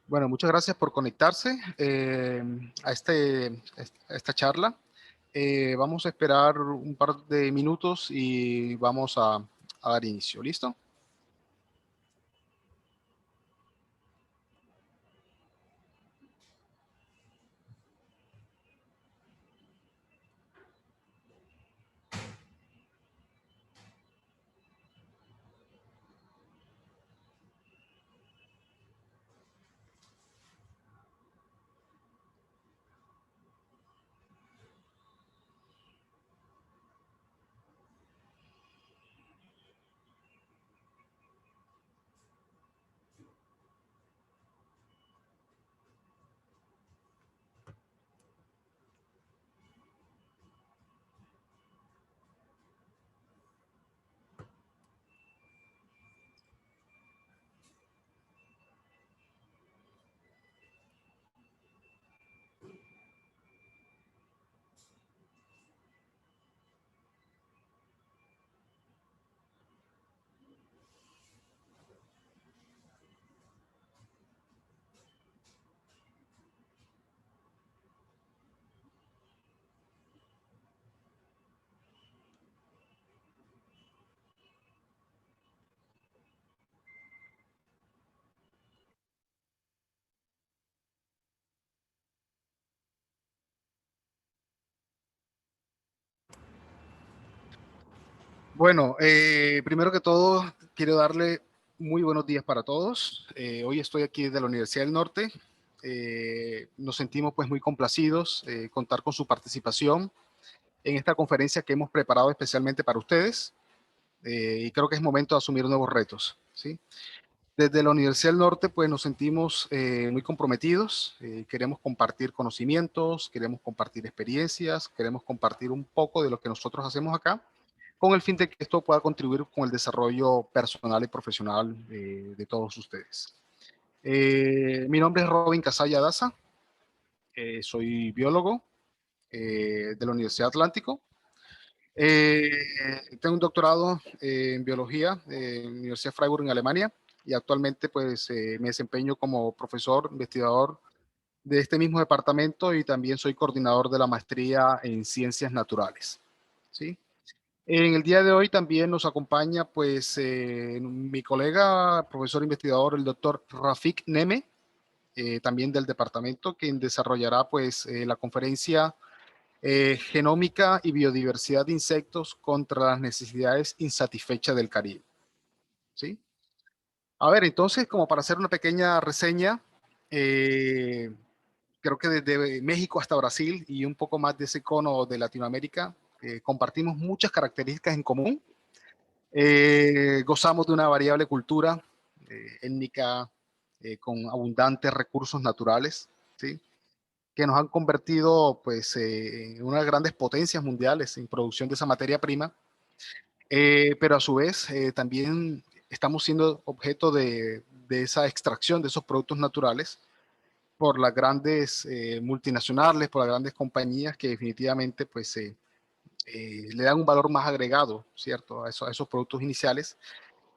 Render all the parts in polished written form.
Bueno, muchas gracias por conectarse a esta charla. Vamos a esperar un par de minutos y vamos a dar inicio. ¿Listo? Bueno, primero que todo, quiero darle muy buenos días para todos. Hoy estoy aquí de la Universidad del Norte. Nos sentimos pues muy complacidos contar con su participación en esta conferencia que hemos preparado especialmente para ustedes. Y creo que es momento de asumir nuevos retos, ¿sí? Desde la Universidad del Norte, pues nos sentimos muy comprometidos, queremos compartir conocimientos, queremos compartir experiencias, queremos compartir un poco de lo que nosotros hacemos acá, con el fin de que esto pueda contribuir con el desarrollo personal y profesional de todos ustedes. Mi nombre es Robin Casalla Daza, soy biólogo de la Universidad Atlántico. Eh, Tengo un doctorado en biología en la Universidad de Freiburg en Alemania y actualmente pues me desempeño como profesor investigador de este mismo departamento y también soy coordinador de la maestría en ciencias naturales, ¿sí? En el día de hoy también nos acompaña pues mi colega, profesor investigador, el doctor Rafik Neme, también del departamento, quien desarrollará pues la conferencia Genómica y biodiversidad de insectos contra las necesidades insatisfechas del Caribe. ¿Sí? A ver, entonces, como para hacer una pequeña reseña, eh, creo que desde México hasta Brasil y un poco más de ese cono de Latinoamérica, compartimos muchas características en común. Gozamos de una variable cultura étnica con abundantes recursos naturales, ¿sí? Que nos han convertido pues, en unas grandes potencias mundiales en producción de esa materia prima, pero a su vez también estamos siendo objeto de esa extracción de esos productos naturales por las grandes multinacionales, por las grandes compañías que definitivamente pues, le dan un valor más agregado, ¿cierto? A esos productos iniciales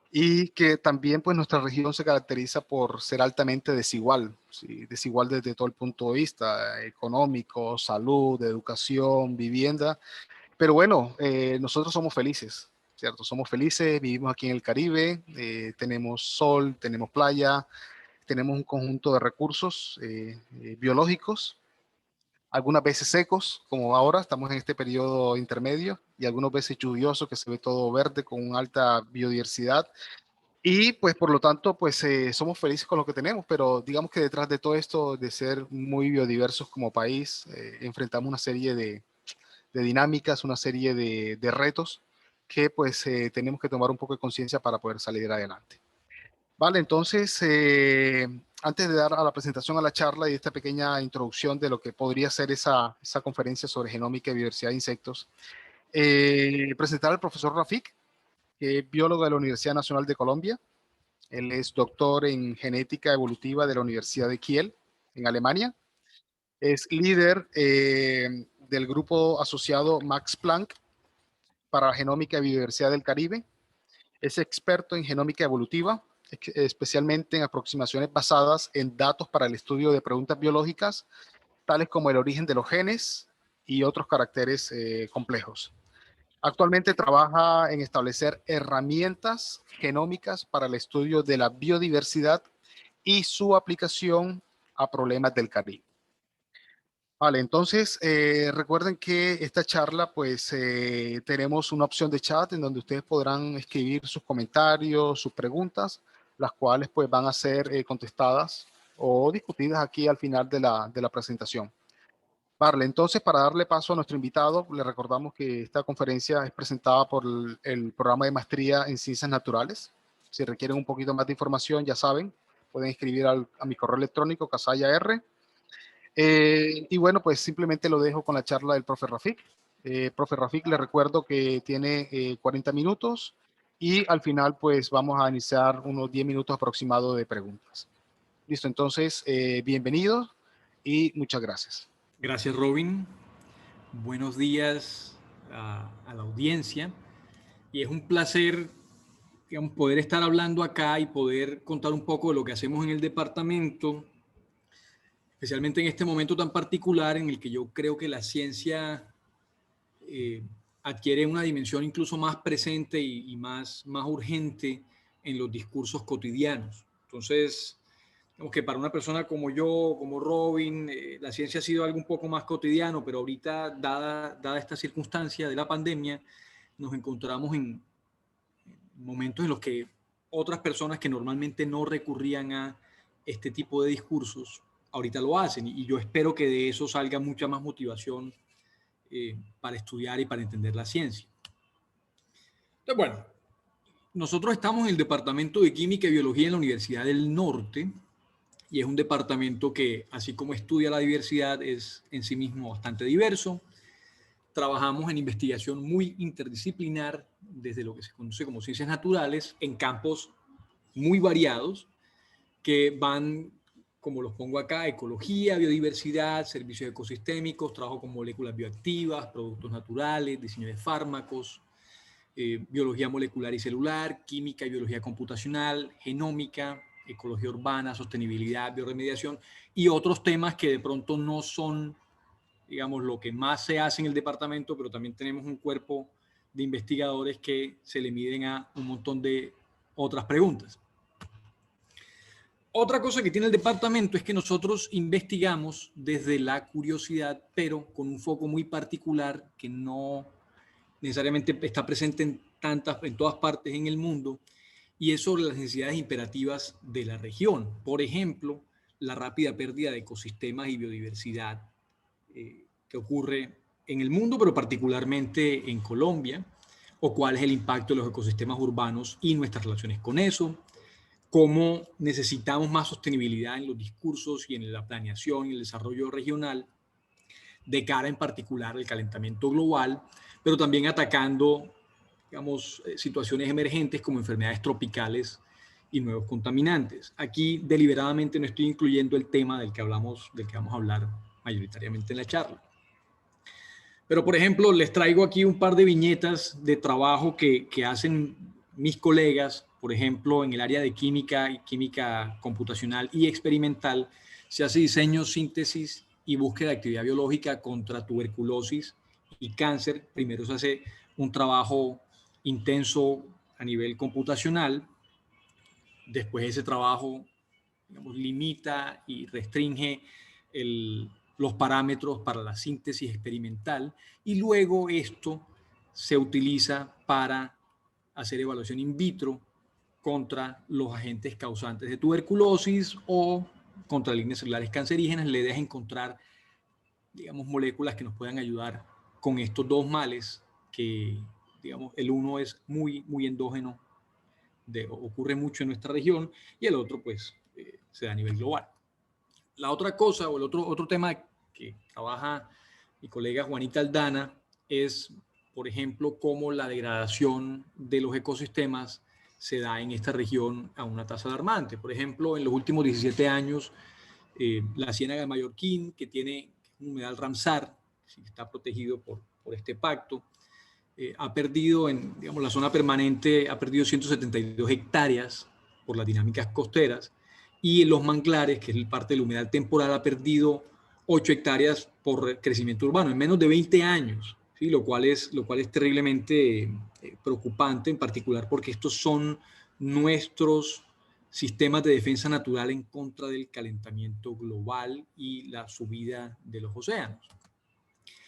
y que también pues nuestra región se caracteriza por ser altamente desigual, ¿sí? Desigual desde todo el punto de vista económico, salud, educación, vivienda, pero bueno, nosotros somos felices, ¿cierto? Somos felices, vivimos aquí en el Caribe, tenemos sol, tenemos playa, tenemos un conjunto de recursos biológicos, algunas veces secos, como ahora estamos en este periodo intermedio, y algunas veces lluvioso, que se ve todo verde con una alta biodiversidad y pues por lo tanto, pues somos felices con lo que tenemos, pero digamos que detrás de todo esto, de ser muy biodiversos como país, enfrentamos una serie de dinámicas, una serie de retos que pues tenemos que tomar un poco de conciencia para poder salir adelante. Vale, entonces, antes de dar a la presentación a la charla y esta pequeña introducción de lo que podría ser esa conferencia sobre genómica y biodiversidad de insectos, presentar al profesor Rafik, que es biólogo de la Universidad Nacional de Colombia. Él es doctor en genética evolutiva de la Universidad de Kiel, en Alemania. Es líder del grupo asociado Max Planck para la genómica y biodiversidad del Caribe. Es experto en genómica evolutiva especialmente en aproximaciones basadas en datos para el estudio de preguntas biológicas, tales como el origen de los genes y otros caracteres complejos. Actualmente trabaja en establecer herramientas genómicas para el estudio de la biodiversidad y su aplicación a problemas del Caribe. Vale, entonces recuerden que esta charla, pues tenemos una opción de chat en donde ustedes podrán escribir sus comentarios, sus preguntas, las cuales pues van a ser contestadas o discutidas aquí al final de la presentación. Vale, entonces para darle paso a nuestro invitado, le recordamos que esta conferencia es presentada por el programa de maestría en Ciencias Naturales. Si requieren un poquito más de información, ya saben, pueden escribir a mi correo electrónico casayar. Y bueno, pues simplemente lo dejo con la charla del profe Rafik. Profe Rafik, le recuerdo que tiene 40 minutos y al final pues vamos a iniciar unos 10 minutos aproximados de preguntas. Listo, entonces bienvenidos y muchas gracias. Gracias, Robin. Buenos días a la audiencia. Y es un placer, digamos, poder estar hablando acá y poder contar un poco de lo que hacemos en el departamento, especialmente en este momento tan particular en el que yo creo que la ciencia adquiere una dimensión incluso más presente y más urgente en los discursos cotidianos. Entonces, digamos que para una persona como yo, como Robin, la ciencia ha sido algo un poco más cotidiano, pero ahorita, dada esta circunstancia de la pandemia, nos encontramos en momentos en los que otras personas que normalmente no recurrían a este tipo de discursos, ahorita lo hacen. Y yo espero que de eso salga mucha más motivación para estudiar y para entender la ciencia. Entonces, bueno, nosotros estamos en el Departamento de Química y Biología en la Universidad del Norte, y es un departamento que, así como estudia la diversidad, es en sí mismo bastante diverso. Trabajamos en investigación muy interdisciplinar, desde lo que se conoce como ciencias naturales, en campos muy variados, que van, como los pongo acá, ecología, biodiversidad, servicios ecosistémicos, trabajo con moléculas bioactivas, productos naturales, diseño de fármacos, biología molecular y celular, química y biología computacional, genómica, ecología urbana, sostenibilidad, bioremediación y otros temas que de pronto no son, digamos, lo que más se hace en el departamento, pero también tenemos un cuerpo de investigadores que se le miden a un montón de otras preguntas. Otra cosa que tiene el departamento es que nosotros investigamos desde la curiosidad, pero con un foco muy particular que no necesariamente está presente en todas partes en el mundo, y es sobre las necesidades imperativas de la región. Por ejemplo, la rápida pérdida de ecosistemas y biodiversidad que ocurre en el mundo, pero particularmente en Colombia, o cuál es el impacto de los ecosistemas urbanos y nuestras relaciones con eso, cómo necesitamos más sostenibilidad en los discursos y en la planeación y el desarrollo regional de cara en particular al calentamiento global, pero también atacando, digamos, situaciones emergentes como enfermedades tropicales y nuevos contaminantes. Aquí deliberadamente no estoy incluyendo el tema del que vamos a hablar mayoritariamente en la charla. Pero, por ejemplo, les traigo aquí un par de viñetas de trabajo que hacen mis colegas, por ejemplo, en el área de química computacional y experimental. Se hace diseño, síntesis y búsqueda de actividad biológica contra tuberculosis y cáncer. Primero se hace un trabajo intenso a nivel computacional. Después ese trabajo, digamos, limita y restringe los parámetros para la síntesis experimental, y luego esto se utiliza para hacer evaluación in vitro contra los agentes causantes de tuberculosis o contra líneas celulares cancerígenas. La idea es encontrar, digamos, moléculas que nos puedan ayudar con estos dos males que, digamos, el uno es muy endógeno, ocurre mucho en nuestra región, y el otro pues se da a nivel global. La otra cosa o el otro tema que trabaja mi colega Juanita Aldana es, por ejemplo, cómo la degradación de los ecosistemas se da en esta región a una tasa alarmante. Por ejemplo, en los últimos 17 años, la ciénaga de Mallorquín, que tiene un humedal Ramsar, que está protegido por este pacto, ha perdido, digamos, la zona permanente ha perdido 172 hectáreas por las dinámicas costeras, y en los manglares, que es parte de la humedad temporal, ha perdido 8 hectáreas por crecimiento urbano en menos de 20 años, ¿sí? Lo cual es terriblemente preocupante, en particular porque estos son nuestros sistemas de defensa natural en contra del calentamiento global y la subida de los océanos.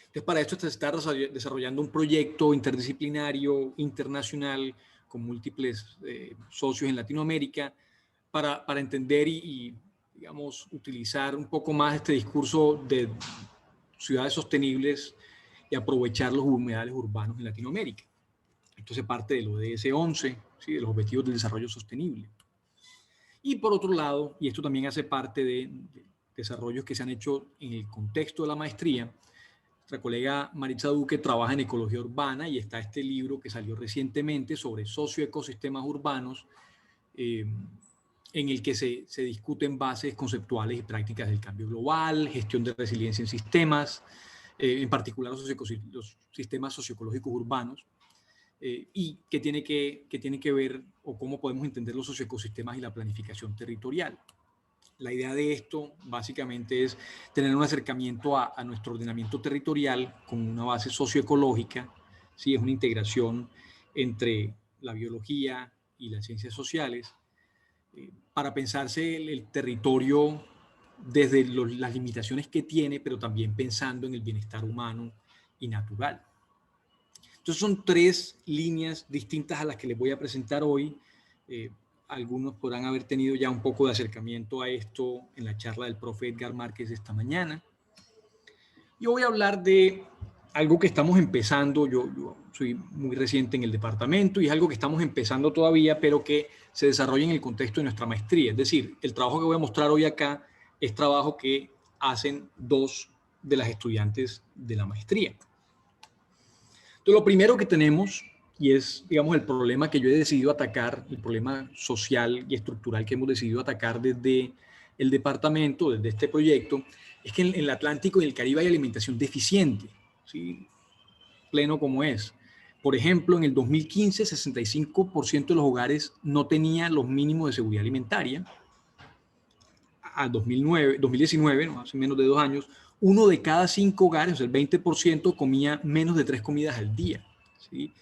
Entonces, para esto se está desarrollando un proyecto interdisciplinario, internacional, con múltiples socios en Latinoamérica, para entender y, digamos, utilizar un poco más este discurso de ciudades sostenibles y aprovechar los humedales urbanos en Latinoamérica. Esto se parte del ODS 11, ¿sí? De los Objetivos del Desarrollo Sostenible. Y por otro lado, y esto también hace parte de desarrollos que se han hecho en el contexto de la maestría, nuestra colega Maritza Duque trabaja en ecología urbana y está este libro que salió recientemente sobre socioecosistemas urbanos, en el que se discuten bases conceptuales y prácticas del cambio global, gestión de resiliencia en sistemas, en particular los sistemas socioecológicos urbanos, y que tiene que ver, o cómo podemos entender los socioecosistemas y la planificación territorial. La idea de esto básicamente es tener un acercamiento a nuestro ordenamiento territorial con una base socioecológica, ¿sí? Es una integración entre la biología y las ciencias sociales, para pensarse el territorio desde las limitaciones que tiene, pero también pensando en el bienestar humano y natural. Entonces son 3 líneas distintas a las que les voy a presentar hoy. Algunos podrán haber tenido ya un poco de acercamiento a esto en la charla del profe Edgar Márquez esta mañana. Yo voy a hablar de algo que estamos empezando. Yo soy muy reciente en el departamento y es algo que estamos empezando todavía, pero que se desarrolla en el contexto de nuestra maestría. Es decir, el trabajo que voy a mostrar hoy acá es trabajo que hacen 2 de las estudiantes de la maestría. Entonces, lo primero que tenemos, y es, digamos, el problema que yo he decidido atacar, el problema social y estructural que hemos decidido atacar desde el departamento, desde este proyecto, es que en el Atlántico y el Caribe hay alimentación deficiente, ¿sí? Pleno como es. Por ejemplo, en el 2015, 65% de los hogares no tenían los mínimos de seguridad alimentaria. A 2019, ¿no? Hace menos de 2 años, 1 de cada 5 hogares, o sea, el 20%, comía menos de 3 comidas al día, ¿sí?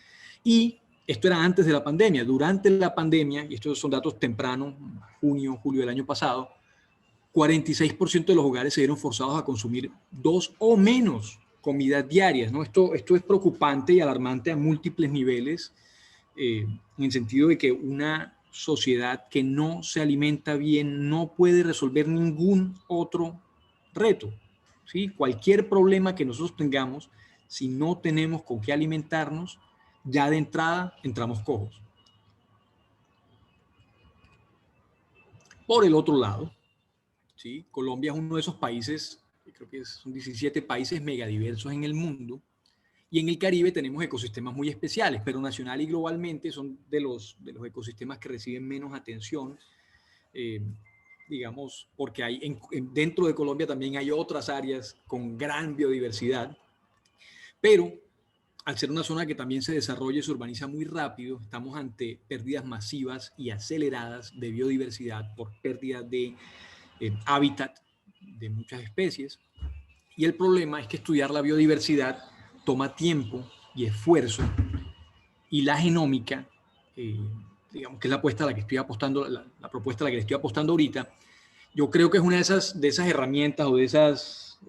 Y esto era antes de la pandemia. Durante la pandemia, y estos son datos tempranos, junio, julio del año pasado, 46% de los hogares se vieron forzados a consumir 2 o menos comidas diarias, ¿no? Esto es preocupante y alarmante a múltiples niveles, en el sentido de que una sociedad que no se alimenta bien no puede resolver ningún otro reto, ¿sí? Cualquier problema que nosotros tengamos, si no tenemos con qué alimentarnos, ya de entrada entramos cojos. Por el otro lado, ¿sí? Colombia es uno de esos países, creo que son 17 países megadiversos en el mundo, y en el Caribe tenemos ecosistemas muy especiales, pero nacional y globalmente son de los ecosistemas que reciben menos atención, digamos, porque dentro de Colombia también hay otras áreas con gran biodiversidad, pero al ser una zona que también se desarrolla y se urbaniza muy rápido, estamos ante pérdidas masivas y aceleradas de biodiversidad por pérdida de hábitat de muchas especies. Y el problema es que estudiar la biodiversidad toma tiempo y esfuerzo, y la genómica, digamos que es la apuesta a la que estoy apostando, la propuesta a la que le estoy apostando ahorita, yo creo que es una de esas herramientas o de esas,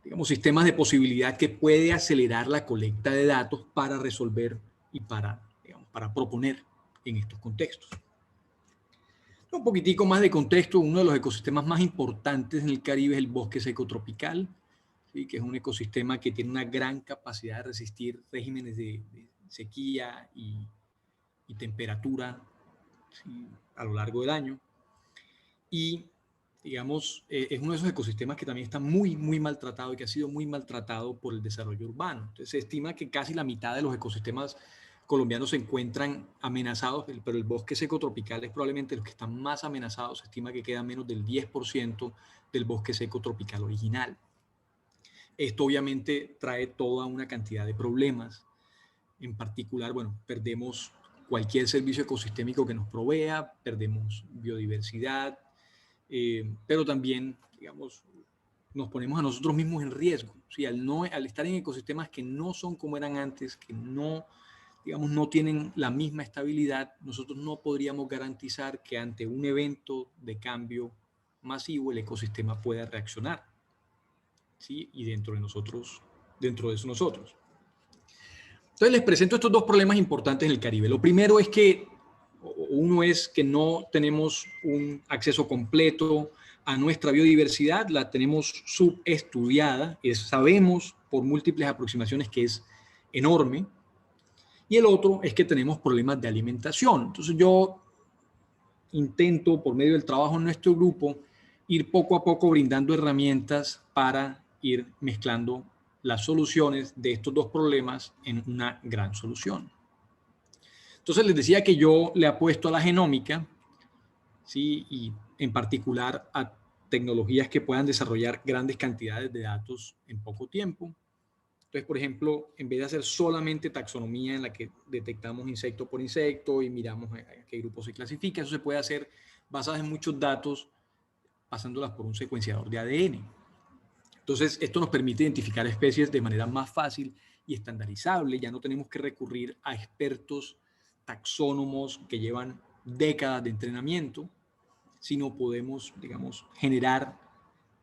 digamos, sistemas de posibilidad que puede acelerar la colecta de datos para resolver y para proponer en estos contextos. Un poquitico más de contexto: uno de los ecosistemas más importantes en el Caribe es el bosque seco tropical, ¿sí? Que es un ecosistema que tiene una gran capacidad de resistir regímenes de sequía y temperatura, ¿sí? A lo largo del año. Y, digamos, es uno de esos ecosistemas que también está muy, muy maltratado y que ha sido muy maltratado por el desarrollo urbano. Entonces, se estima que casi la mitad de los ecosistemas colombianos se encuentran amenazados, pero el bosque seco tropical es probablemente los que están más amenazados. Se estima que queda menos del 10% del bosque seco tropical original. Esto obviamente trae toda una cantidad de problemas. En particular, bueno, perdemos cualquier servicio ecosistémico que nos provea, perdemos biodiversidad, pero también, digamos, nos ponemos a nosotros mismos en riesgo. ¿Sí? Al estar en ecosistemas que no son como eran antes, que no, digamos, no tienen la misma estabilidad, nosotros no podríamos garantizar que ante un evento de cambio masivo el ecosistema pueda reaccionar. ¿Sí? Y dentro de eso nosotros. Entonces les presento estos dos problemas importantes en el Caribe. Lo primero es que uno es que no tenemos un acceso completo a nuestra biodiversidad, la tenemos subestudiada, sabemos por múltiples aproximaciones que es enorme. Y el otro es que tenemos problemas de alimentación. Entonces yo intento, por medio del trabajo en nuestro grupo, ir poco a poco brindando herramientas para ir mezclando las soluciones de estos dos problemas en una gran solución. Entonces les decía que yo le apuesto a la genómica, ¿sí? Y en particular a tecnologías que puedan desarrollar grandes cantidades de datos en poco tiempo. Entonces, por ejemplo, en vez de hacer solamente taxonomía en la que detectamos insecto por insecto y miramos a qué grupo se clasifica, eso se puede hacer basado en muchos datos, pasándolas por un secuenciador de ADN. Entonces, esto nos permite identificar especies de manera más fácil y estandarizable. Ya no tenemos que recurrir a expertos taxónomos que llevan décadas de entrenamiento, sino podemos, digamos, generar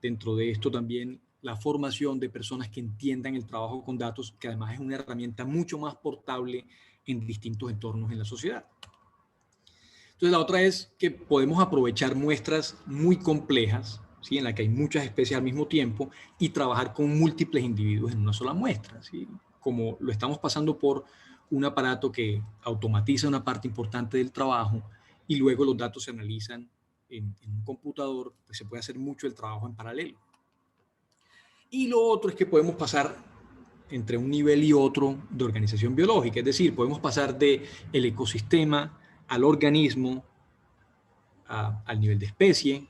dentro de esto también la formación de personas que entiendan el trabajo con datos, que además es una herramienta mucho más portable en distintos entornos en la sociedad. Entonces, la otra es que podemos aprovechar muestras muy complejas, ¿sí? En la que hay muchas especies al mismo tiempo, y trabajar con múltiples individuos en una sola muestra, ¿sí? Como lo estamos pasando por un aparato que automatiza una parte importante del trabajo y luego los datos se analizan en un computador, pues se puede hacer mucho el trabajo en paralelo. Y lo otro es que podemos pasar entre un nivel y otro de organización biológica, es decir, podemos pasar del ecosistema al organismo, al nivel de especie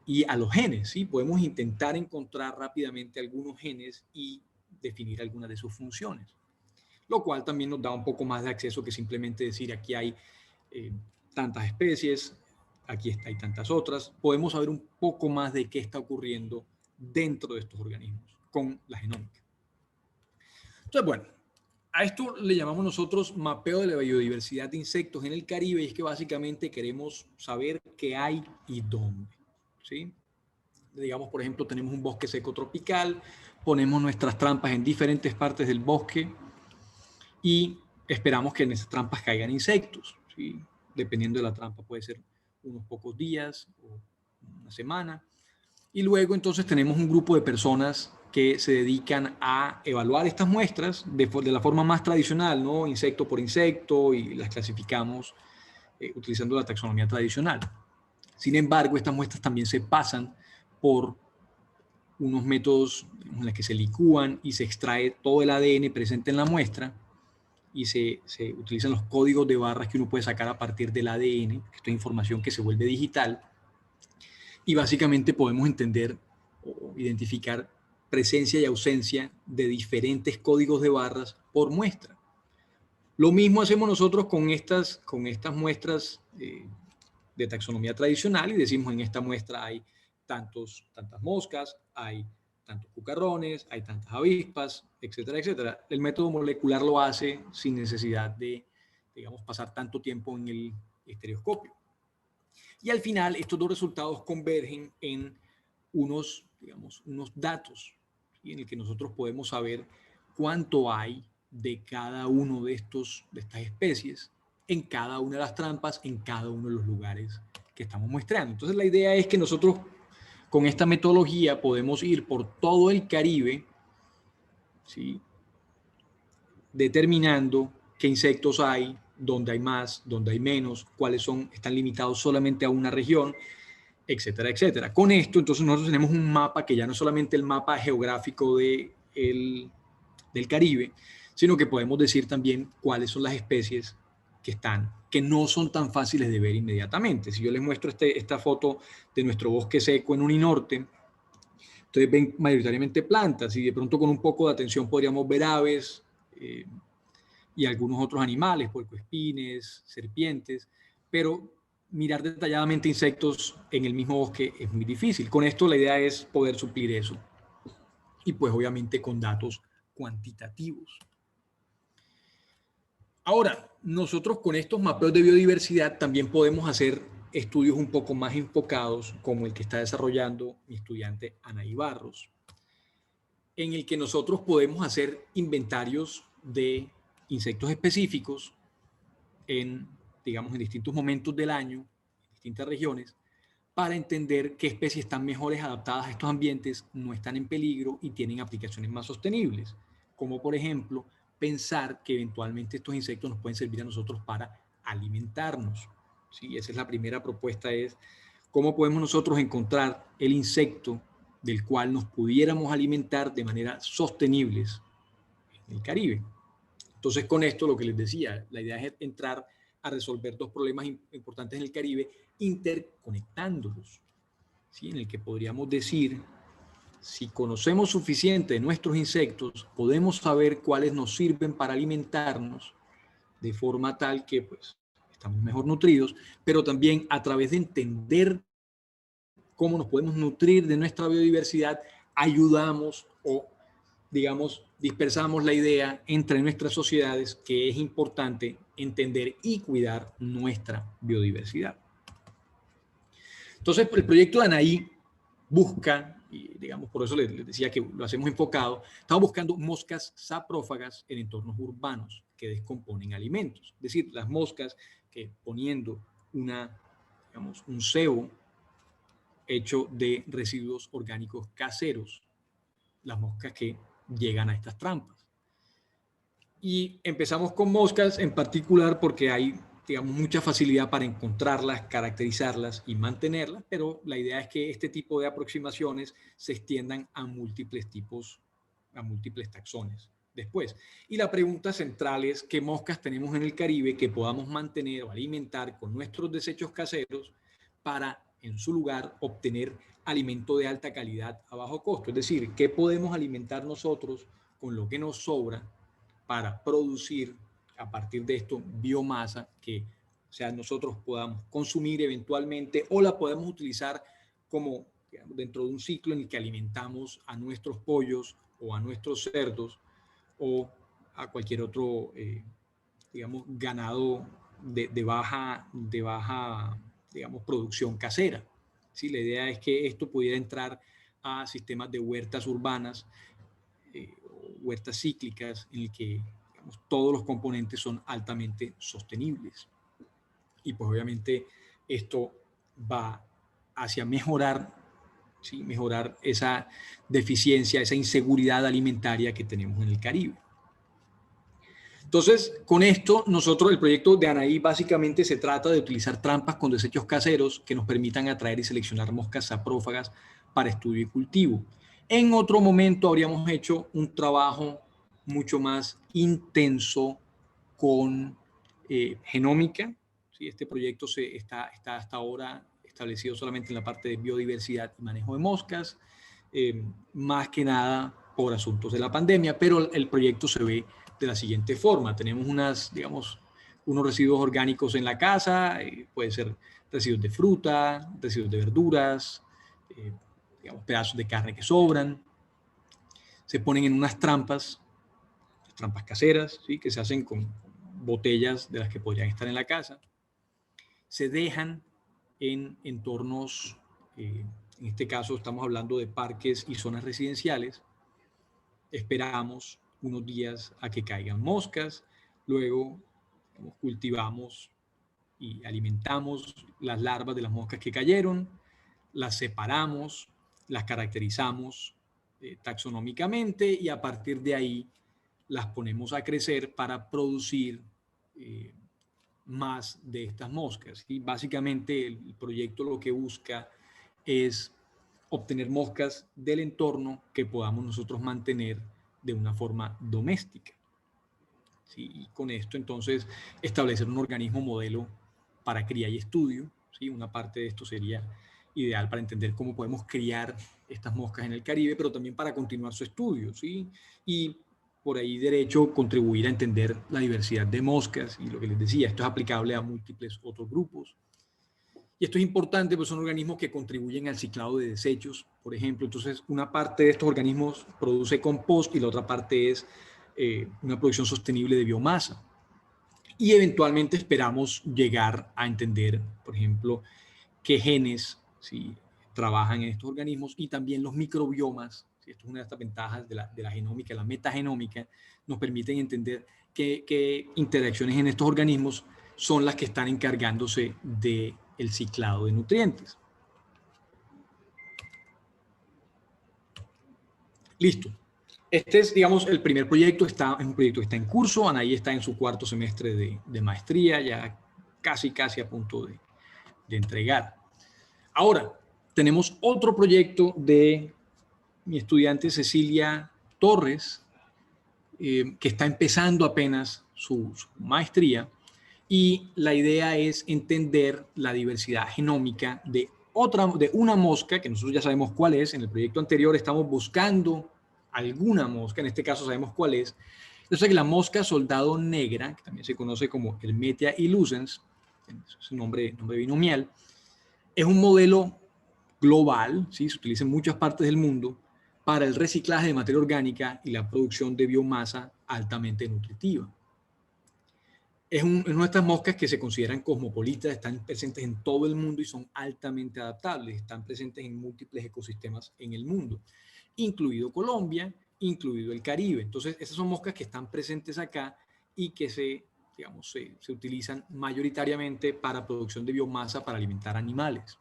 y a los genes, ¿sí? Podemos intentar encontrar rápidamente algunos genes y definir algunas de sus funciones, lo cual también nos da un poco más de acceso que simplemente decir aquí hay tantas especies, aquí hay tantas otras. Podemos saber un poco más de qué está ocurriendo dentro de estos organismos con la genómica. Entonces, bueno, a esto le llamamos nosotros mapeo de la biodiversidad de insectos en el Caribe, y es que básicamente queremos saber qué hay y dónde, ¿sí? Digamos, por ejemplo, tenemos un bosque seco tropical, ponemos nuestras trampas en diferentes partes del bosque y esperamos que en esas trampas caigan insectos, ¿sí? Dependiendo de la trampa puede ser unos pocos días o una semana. Y luego entonces tenemos un grupo de personas que se dedican a evaluar estas muestras de la forma más tradicional, ¿no? Insecto por insecto, y las clasificamos utilizando la taxonomía tradicional. Sin embargo, estas muestras también se pasan por unos métodos en los que se licúan y se extrae todo el ADN presente en la muestra y se utilizan los códigos de barras que uno puede sacar a partir del ADN, esto es información que se vuelve digital, y básicamente podemos entender o identificar presencia y ausencia de diferentes códigos de barras por muestra. Lo mismo hacemos nosotros con estas muestras de taxonomía tradicional, y decimos en esta muestra hay tantas moscas, hay tantos cucarrones, hay tantas avispas, etcétera, etcétera. El método molecular lo hace sin necesidad de, digamos, pasar tanto tiempo en el estereoscopio. Y al final estos dos resultados convergen en unos datos, ¿sí? En el que nosotros podemos saber cuánto hay de cada uno de estas especies en cada una de las trampas, en cada uno de los lugares que estamos muestrando. Entonces la idea es que nosotros con esta metodología podemos ir por todo el Caribe, ¿sí? Determinando qué insectos hay, dónde hay más, dónde hay menos, cuáles están limitados solamente a una región, etcétera, etcétera. Con esto, entonces, nosotros tenemos un mapa que ya no es solamente el mapa geográfico del Caribe, sino que podemos decir también cuáles son las especies que no son tan fáciles de ver inmediatamente. Si yo les muestro esta foto de nuestro bosque seco en Uninorte, ustedes ven mayoritariamente plantas, y de pronto con un poco de atención podríamos ver aves, y algunos otros animales, puercoespines, serpientes, pero mirar detalladamente insectos en el mismo bosque es muy difícil. Con esto la idea es poder suplir eso y pues obviamente con datos cuantitativos. Ahora, nosotros con estos mapeos de biodiversidad también podemos hacer estudios un poco más enfocados, como el que está desarrollando mi estudiante Anaí Barros, en el que nosotros podemos hacer inventarios de insectos específicos en, digamos, en distintos momentos del año, en distintas regiones, para entender qué especies están mejores adaptadas a estos ambientes, no están en peligro y tienen aplicaciones más sostenibles, como por ejemplo pensar que eventualmente estos insectos nos pueden servir a nosotros para alimentarnos. ¿Sí? Esa es la primera propuesta, es cómo podemos nosotros encontrar el insecto del cual nos pudiéramos alimentar de manera sostenible en el Caribe. Entonces, con esto, lo que les decía, la idea es entrar a resolver dos problemas importantes en el Caribe, interconectándolos, ¿sí? En el que podríamos decir, si conocemos suficiente de nuestros insectos, podemos saber cuáles nos sirven para alimentarnos de forma tal que pues, estamos mejor nutridos, pero también a través de entender cómo nos podemos nutrir de nuestra biodiversidad, ayudamos o digamos, dispersamos la idea entre nuestras sociedades que es importante entender y cuidar nuestra biodiversidad. Entonces, el proyecto de Anaí busca, y digamos, por eso les decía que lo hacemos enfocado, estamos buscando moscas saprófagas en entornos urbanos que descomponen alimentos. Es decir, las moscas que poniendo digamos, un cebo hecho de residuos orgánicos caseros, las moscas que llegan a estas trampas. Y empezamos con moscas en particular porque hay, digamos, mucha facilidad para encontrarlas, caracterizarlas y mantenerlas, pero la idea es que este tipo de aproximaciones se extiendan a múltiples tipos, a múltiples taxones después. Y la pregunta central es, ¿qué moscas tenemos en el Caribe que podamos mantener o alimentar con nuestros desechos caseros para, en su lugar, obtener alimento de alta calidad a bajo costo? Es decir, ¿qué podemos alimentar nosotros con lo que nos sobra para producir a partir de esto biomasa que, o sea, nosotros podamos consumir eventualmente o la podemos utilizar como, digamos, dentro de un ciclo en el que alimentamos a nuestros pollos o a nuestros cerdos o a cualquier otro, digamos, ganado de baja, digamos, producción casera. ¿Sí? La idea es que esto pudiera entrar a sistemas de huertas urbanas, huertas cíclicas, en el que, digamos, todos los componentes son altamente sostenibles. Y pues obviamente esto va hacia mejorar, ¿sí? Mejorar esa deficiencia, esa inseguridad alimentaria que tenemos en el Caribe. Entonces, con esto, nosotros, el proyecto de Anaí básicamente se trata de utilizar trampas con desechos caseros que nos permitan atraer y seleccionar moscas saprófagas para estudio y cultivo. En otro momento habríamos hecho un trabajo mucho más intenso con genómica. ¿Sí? Este proyecto está hasta ahora establecido solamente en la parte de biodiversidad y manejo de moscas, más que nada por asuntos de la pandemia, pero el proyecto se ve de la siguiente forma. Tenemos digamos, unos residuos orgánicos en la casa, puede ser residuos de fruta, residuos de verduras, digamos, pedazos de carne que sobran. Se ponen en unas trampas caseras, ¿sí? Que se hacen con botellas de las que podrían estar en la casa. Se dejan en entornos, en este caso estamos hablando de parques y zonas residenciales. Esperamos unos días a que caigan moscas, luego cultivamos y alimentamos las larvas de las moscas que cayeron, las separamos, las caracterizamos taxonómicamente y a partir de ahí las ponemos a crecer para producir más de estas moscas. Y básicamente el proyecto lo que busca es obtener moscas del entorno que podamos nosotros mantener de una forma doméstica. ¿Sí? Y con esto entonces establecer un organismo modelo para cría y estudio. ¿Sí? Una parte de esto sería ideal para entender cómo podemos criar estas moscas en el Caribe, pero también para continuar su estudio. ¿Sí? Y por ahí derecho contribuir a entender la diversidad de moscas y lo que les decía, esto es aplicable a múltiples otros grupos. Y esto es importante, pues son organismos que contribuyen al ciclado de desechos, por ejemplo. Entonces, una parte de estos organismos produce compost y la otra parte es una producción sostenible de biomasa. Y eventualmente esperamos llegar a entender, por ejemplo, qué genes ¿sí? trabajan en estos organismos y también los microbiomas. ¿Sí? Esto es una de estas ventajas de la genómica, la metagenómica, nos permiten entender qué interacciones en estos organismos son las que están encargándose del ciclado de nutrientes. Listo. Este es, digamos, el primer proyecto, es un proyecto que está en curso, Anaí está en su cuarto semestre de maestría, ya casi a punto de entregar. Ahora, tenemos otro proyecto de mi estudiante Cecilia Torres, que está empezando apenas su maestría, y la idea es entender la diversidad genómica de una mosca, que nosotros ya sabemos cuál es. En el proyecto anterior estamos buscando alguna mosca, en este caso sabemos cuál es. Entonces, que la mosca soldado negra, que también se conoce como Hermetia illucens, es un nombre binomial, es un modelo global, ¿sí? Se utiliza en muchas partes del mundo para el reciclaje de materia orgánica y la producción de biomasa altamente nutritiva. Es una de estas moscas que se consideran cosmopolitas, están presentes en todo el mundo y son altamente adaptables, están presentes en múltiples ecosistemas en el mundo, incluido Colombia, incluido el Caribe. Entonces, esas son moscas que están presentes acá y que se utilizan mayoritariamente para producción de biomasa para alimentar animales.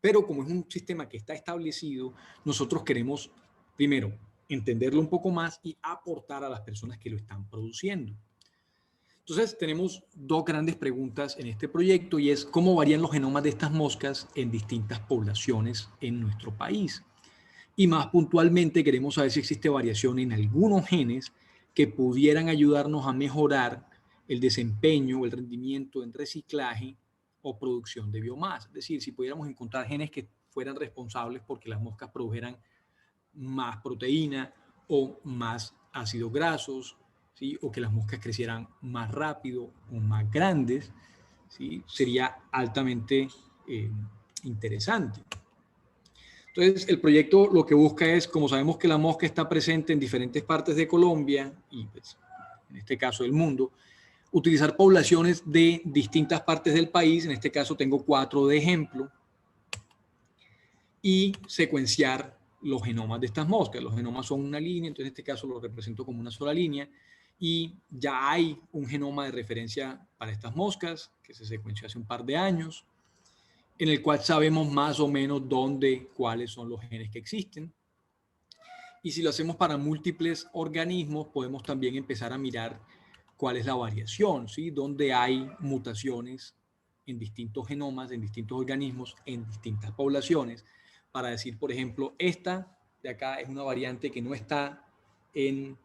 Pero como es un sistema que está establecido, nosotros queremos, primero, entenderlo un poco más y aportar a las personas que lo están produciendo. Entonces, tenemos dos grandes preguntas en este proyecto y es cómo varían los genomas de estas moscas en distintas poblaciones en nuestro país. Y más puntualmente, queremos saber si existe variación en algunos genes que pudieran ayudarnos a mejorar el desempeño o el rendimiento en reciclaje o producción de biomasa. Es decir, si pudiéramos encontrar genes que fueran responsables porque las moscas produjeran más proteína o más ácidos grasos, ¿sí? O que las moscas crecieran más rápido o más grandes, ¿sí? Sería altamente interesante. Entonces, el proyecto lo que busca es, como sabemos que la mosca está presente en diferentes partes de Colombia y pues, en este caso del mundo, utilizar poblaciones de distintas partes del país, en este caso tengo 4 de ejemplo, y secuenciar los genomas de estas moscas. Los genomas son una línea, entonces en este caso lo represento como una sola línea, y ya hay un genoma de referencia para estas moscas, que se secuenció hace un par de años, en el cual sabemos más o menos cuáles son los genes que existen. Y si lo hacemos para múltiples organismos, podemos también empezar a mirar cuál es la variación, ¿sí? Dónde hay mutaciones en distintos genomas, en distintos organismos, en distintas poblaciones, para decir, por ejemplo, esta de acá es una variante que no está en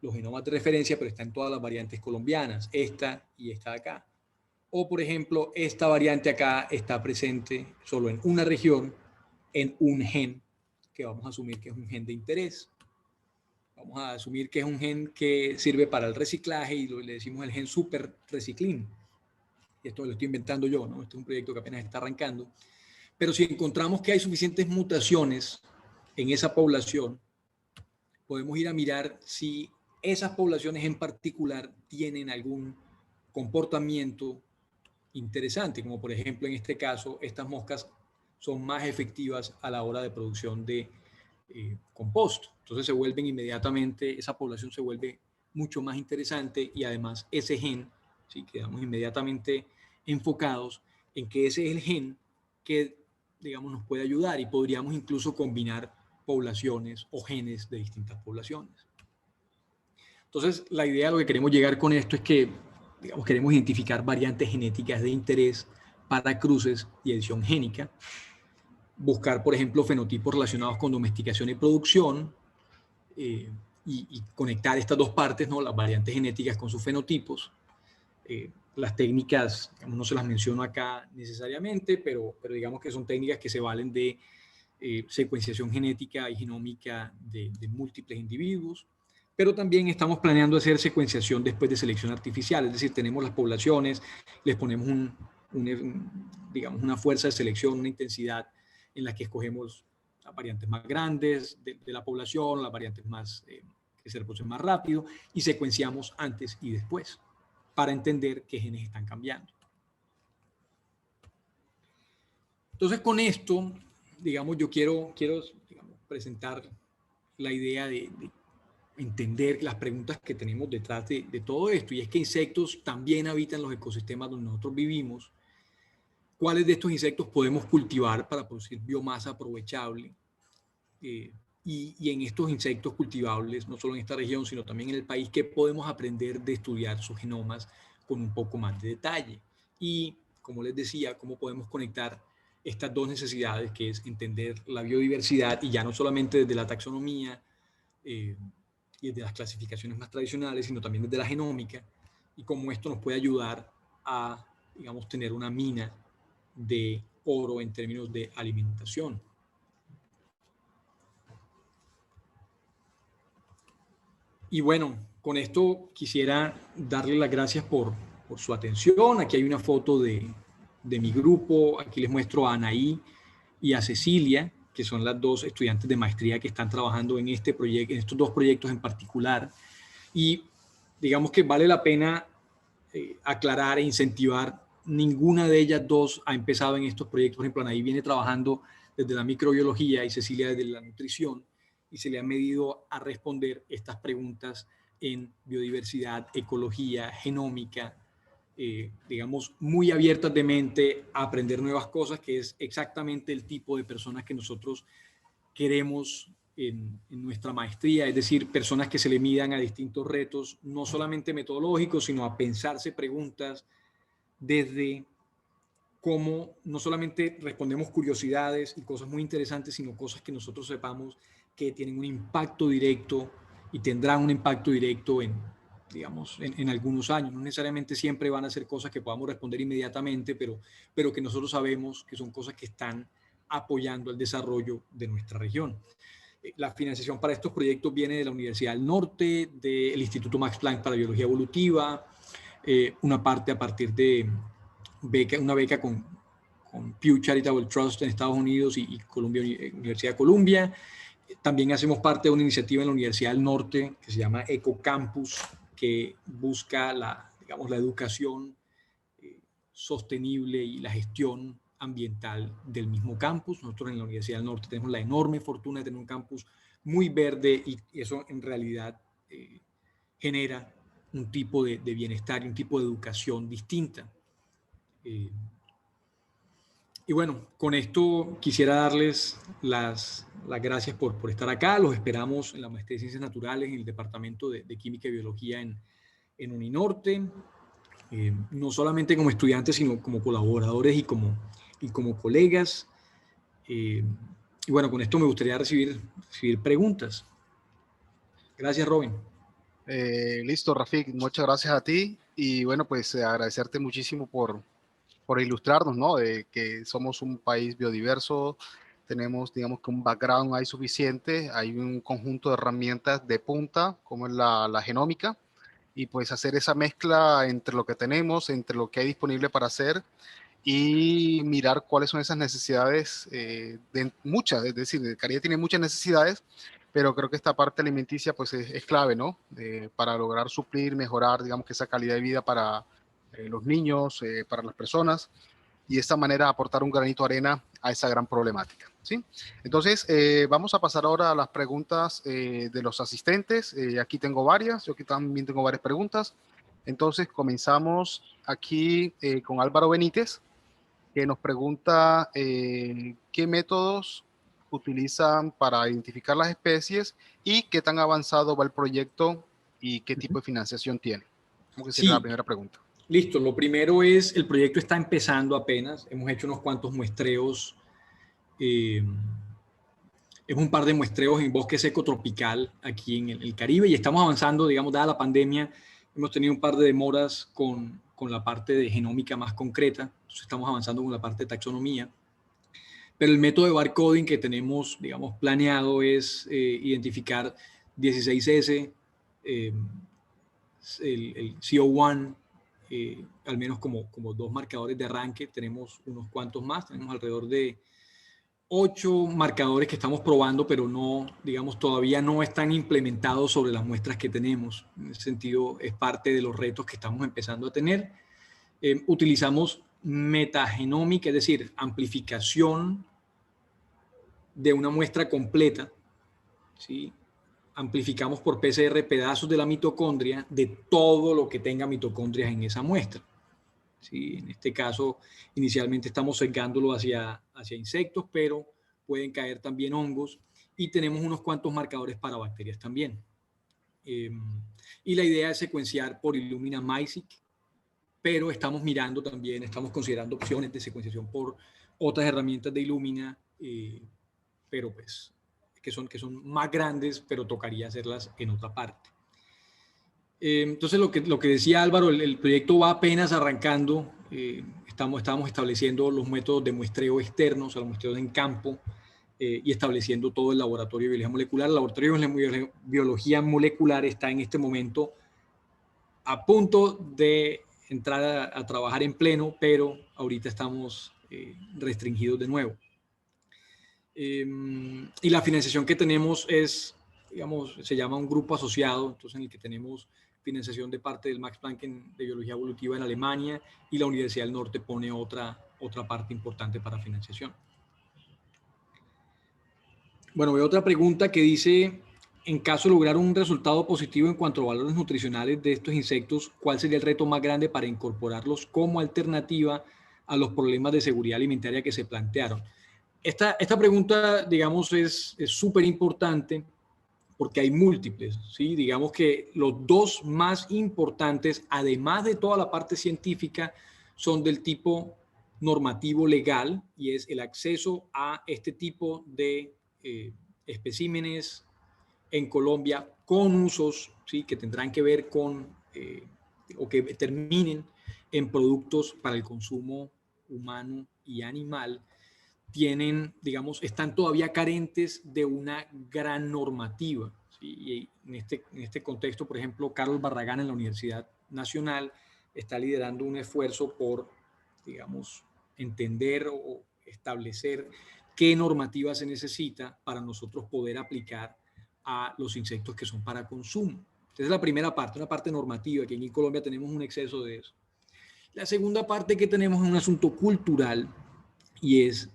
los genomas de referencia, pero está en todas las variantes colombianas, esta y esta de acá. O, por ejemplo, esta variante acá está presente solo en una región, en un gen, que vamos a asumir que es un gen de interés. Vamos a asumir que es un gen que sirve para el reciclaje y le decimos el gen super reciclín. Y esto lo estoy inventando yo, ¿no? Este es un proyecto que apenas está arrancando. Pero si encontramos que hay suficientes mutaciones en esa población, podemos ir a mirar si esas poblaciones en particular tienen algún comportamiento interesante, como por ejemplo en este caso, estas moscas son más efectivas a la hora de producción de compost. Entonces se vuelven inmediatamente, esa población se vuelve mucho más interesante y además ese gen, ¿sí? Quedamos inmediatamente enfocados en que ese es el gen que, digamos, nos puede ayudar y podríamos incluso combinar poblaciones o genes de distintas poblaciones. Entonces, la idea a lo que queremos llegar con esto es que, digamos, queremos identificar variantes genéticas de interés para cruces y edición génica, buscar, por ejemplo, fenotipos relacionados con domesticación y producción, y conectar estas dos partes, ¿no? Las variantes genéticas con sus fenotipos. Las técnicas, digamos, no se las menciono acá necesariamente, pero digamos que son técnicas que se valen de secuenciación genética y genómica de múltiples individuos. pero también estamos planeando hacer secuenciación después de selección artificial, es decir, tenemos las poblaciones, les ponemos digamos, una fuerza de selección, una intensidad en la que escogemos las variantes más grandes de la población, las variantes más que se reproducen más rápido, y secuenciamos antes y después para entender qué genes están cambiando. Entonces, con esto, digamos, yo quiero digamos, presentar la idea de entender las preguntas que tenemos detrás de todo esto, y es que insectos también habitan los ecosistemas donde nosotros vivimos. ¿Cuáles de estos insectos podemos cultivar para producir biomasa aprovechable? Y en estos insectos cultivables, no solo en esta región, sino también en el país, ¿qué podemos aprender de estudiar sus genomas con un poco más de detalle? Y, como les decía, ¿cómo podemos conectar estas dos necesidades, que es entender la biodiversidad, y ya no solamente desde la taxonomía y desde las clasificaciones más tradicionales, sino también desde la genómica, y cómo esto nos puede ayudar a, digamos, tener una mina de oro en términos de alimentación? Y bueno, con esto quisiera darle las gracias por su atención. Aquí hay una foto de mi grupo. Aquí les muestro a Anaí y a Cecilia, que son las dos estudiantes de maestría que están trabajando en este proyecto, en estos dos proyectos en particular. Y digamos que vale la pena aclarar e incentivar. Ninguna de ellas dos ha empezado en estos proyectos. Por ejemplo, Anaí viene trabajando desde la microbiología y Cecilia desde la nutrición, y se le ha medido a responder estas preguntas en biodiversidad, ecología, genómica, digamos, muy abiertas de mente a aprender nuevas cosas, que es exactamente el tipo de personas que nosotros queremos en nuestra maestría, es decir, personas que se le midan a distintos retos, no solamente metodológicos, sino a pensarse preguntas desde cómo no solamente respondemos curiosidades y cosas muy interesantes, sino cosas que nosotros sepamos que tienen un impacto directo y tendrán un impacto directo digamos, en algunos años. No necesariamente siempre van a ser cosas que podamos responder inmediatamente, pero que nosotros sabemos que son cosas que están apoyando el desarrollo de nuestra región. La financiación para estos proyectos viene de la Universidad del Norte, del Instituto Max Planck para Biología Evolutiva, una parte a partir de una beca con Pew Charitable Trust en Estados Unidos y Universidad de Columbia. También hacemos parte de una iniciativa en la Universidad del Norte que se llama Ecocampus, que busca digamos, la educación sostenible y la gestión ambiental del mismo campus. Nosotros en la Universidad del Norte tenemos la enorme fortuna de tener un campus muy verde, y eso en realidad genera un tipo de bienestar y un tipo de educación distinta. Y bueno, con esto quisiera darles las gracias por estar acá. Los esperamos en la Maestría de Ciencias Naturales en el Departamento de Química y Biología en Uninorte. No solamente como estudiantes, sino como colaboradores y como colegas. Y bueno, con esto me gustaría recibir preguntas. Gracias, Robin. Listo, Rafik, muchas gracias a ti, y bueno, pues agradecerte muchísimo por ilustrarnos, ¿no? De que somos un país biodiverso, tenemos, digamos, que un background ahí suficiente, hay un conjunto de herramientas de punta, como es la genómica, y pues hacer esa mezcla entre lo que tenemos, entre lo que hay disponible para hacer, y mirar cuáles son esas necesidades, de muchas, es decir, el Caribe tiene muchas necesidades, pero creo que esta parte alimenticia pues es clave, ¿no? Para lograr suplir, mejorar, digamos, que esa calidad de vida para los niños, para las personas, y de esta manera aportar un granito de arena a esa gran problemática, ¿sí? Entonces, vamos a pasar ahora a las preguntas de los asistentes. Aquí tengo varias, yo aquí también tengo varias preguntas. Entonces, comenzamos aquí con Álvaro Benítez, que nos pregunta qué métodos utilizan para identificar las especies y qué tan avanzado va el proyecto y qué tipo de financiación tiene. Como que sería la Sí, primera pregunta. listo. Lo primero es, el proyecto está empezando apenas. Hemos hecho unos cuantos muestreos. Es un par de muestreos en bosque seco tropical aquí en el Caribe, y estamos avanzando, digamos, dada la pandemia, hemos tenido un par de demoras con la parte de genómica más concreta, entonces estamos avanzando con la parte de taxonomía. Pero el método de barcoding que tenemos, digamos, planeado es identificar 16S, el CO1, al menos como 2 marcadores de arranque. Tenemos unos cuantos más, tenemos alrededor de 8 marcadores que estamos probando, pero no, digamos, todavía no están implementados sobre las muestras que tenemos. En ese sentido, es parte de los retos que estamos empezando a tener. Utilizamos metagenómica, es decir, amplificación de una muestra completa, ¿sí? Amplificamos por PCR pedazos de la mitocondria de todo lo que tenga mitocondrias en esa muestra. ¿Sí? En este caso, inicialmente estamos sesgándolo hacia insectos, pero pueden caer también hongos, y tenemos unos cuantos marcadores para bacterias también. Y la idea es secuenciar por Illumina MiSeq, pero estamos mirando también, estamos considerando opciones de secuenciación por otras herramientas de Illumina, pero pues que son más grandes, pero tocaría hacerlas en otra parte. Entonces, lo que decía Álvaro, el proyecto va apenas arrancando. Estamos estableciendo los métodos de muestreo externos, o sea, los muestreos en campo, y estableciendo todo el laboratorio de biología molecular. El laboratorio de biología molecular está en este momento a punto de entrar a trabajar en pleno, pero ahorita estamos restringidos de nuevo. Y la financiación que tenemos es, digamos, se llama un grupo asociado, entonces en el que tenemos financiación de parte del Max Planck de Biología Evolutiva en Alemania, y la Universidad del Norte pone otra parte importante para financiación. Bueno, veo otra pregunta que dice, en caso de lograr un resultado positivo en cuanto a valores nutricionales de estos insectos, ¿cuál sería el reto más grande para incorporarlos como alternativa a los problemas de seguridad alimentaria que se plantearon? Esta pregunta, digamos, es súper importante porque hay múltiples, ¿sí? Digamos que los dos más importantes, además de toda la parte científica, son del tipo normativo legal, y es el acceso a este tipo de especímenes en Colombia con usos, ¿sí? Que tendrán que ver con o que terminen en productos para el consumo humano y animal. Digamos, están todavía carentes de una gran normativa, ¿sí? Y en este contexto, por ejemplo, Carlos Barragán en la Universidad Nacional está liderando un esfuerzo por, digamos, entender o establecer qué normativa se necesita para nosotros poder aplicar a los insectos que son para consumo. Esa es la primera parte, una parte normativa, que aquí en Colombia tenemos un exceso de eso. La segunda parte que tenemos es un asunto cultural, y es,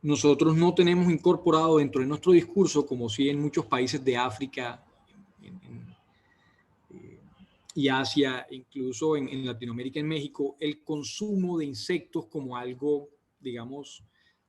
nosotros no tenemos incorporado dentro de nuestro discurso, como sí en muchos países de África y Asia, incluso en Latinoamérica, en México, el consumo de insectos como algo, digamos,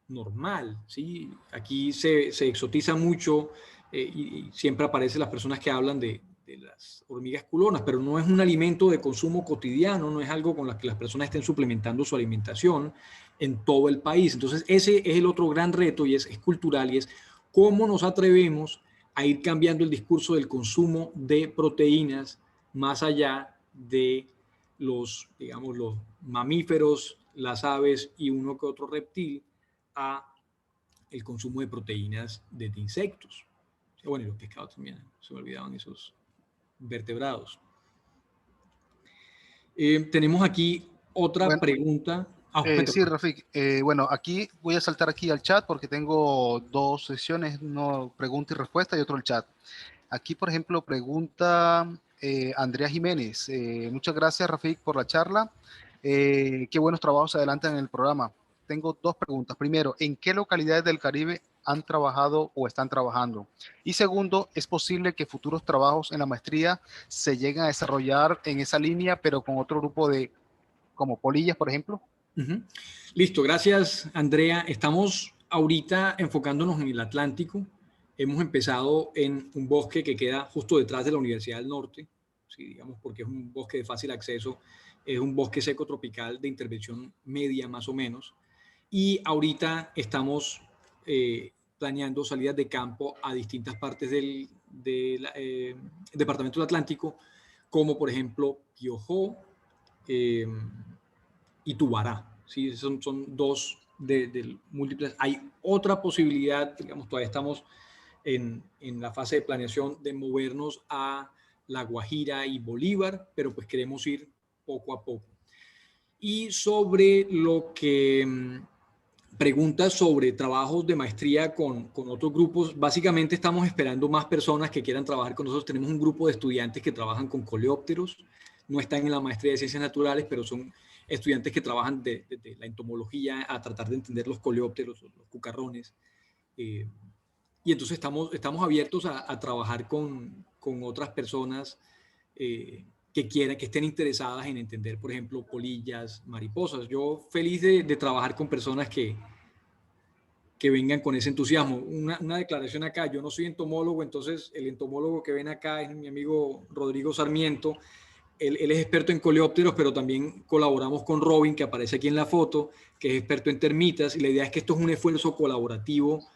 normal, ¿sí? Aquí se exotiza mucho, y siempre aparecen las personas que hablan de las hormigas culonas, pero no es un alimento de consumo cotidiano, no es algo con lo que las personas estén suplementando su alimentación en todo el país. Entonces, ese es el otro gran reto, y es cultural, y es cómo nos atrevemos a ir cambiando el discurso del consumo de proteínas más allá de los, digamos, los mamíferos, las aves y uno que otro reptil, a el consumo de proteínas de insectos. Bueno, y los pescados también, se me olvidaban esos vertebrados. Tenemos aquí otra pregunta. Sí, Rafik. Bueno, aquí voy a saltar aquí al chat porque tengo dos sesiones, uno pregunta y respuesta y otro el chat. Aquí, por ejemplo, pregunta Andrea Jiménez. Muchas gracias, Rafik, por la charla. Qué buenos trabajos se adelantan en el programa. Tengo dos preguntas. Primero, ¿en qué localidades del Caribe han trabajado o están trabajando? Y segundo, ¿es posible que futuros trabajos en la maestría se lleguen a desarrollar en esa línea, pero con otro grupo de, como polillas, por ejemplo? Listo, gracias, Andrea. Estamos ahorita enfocándonos en el Atlántico. Hemos empezado en un bosque que queda justo detrás de la Universidad del Norte, ¿sí? Digamos, porque es un bosque de fácil acceso, es un bosque seco tropical de intervención media más o menos. Y ahorita estamos planeando salidas de campo a distintas partes del departamento del Atlántico, como por ejemplo Piojó y Tubará. ¿Sí? Son dos de múltiples. Hay otra posibilidad, digamos, todavía estamos en la fase de planeación de movernos a La Guajira y Bolívar, pero pues queremos ir poco a poco. Y sobre lo que preguntas sobre trabajos de maestría con otros grupos, básicamente estamos esperando más personas que quieran trabajar con nosotros. Tenemos un grupo de estudiantes que trabajan con coleópteros, no están en la maestría de ciencias naturales, pero son estudiantes que trabajan de la entomología a tratar de entender los coleópteros, los cucarrones. Y entonces estamos abiertos a trabajar con otras personas que quieran, que estén interesadas en entender, por ejemplo, polillas, mariposas. Yo feliz de trabajar con personas que vengan con ese entusiasmo. Una declaración acá, yo no soy entomólogo, entonces el entomólogo que ven acá es mi amigo Rodrigo Sarmiento. Él es experto en coleópteros, pero también colaboramos con Robin, que aparece aquí en la foto, que es experto en termitas, y la idea es que esto es un esfuerzo colaborativo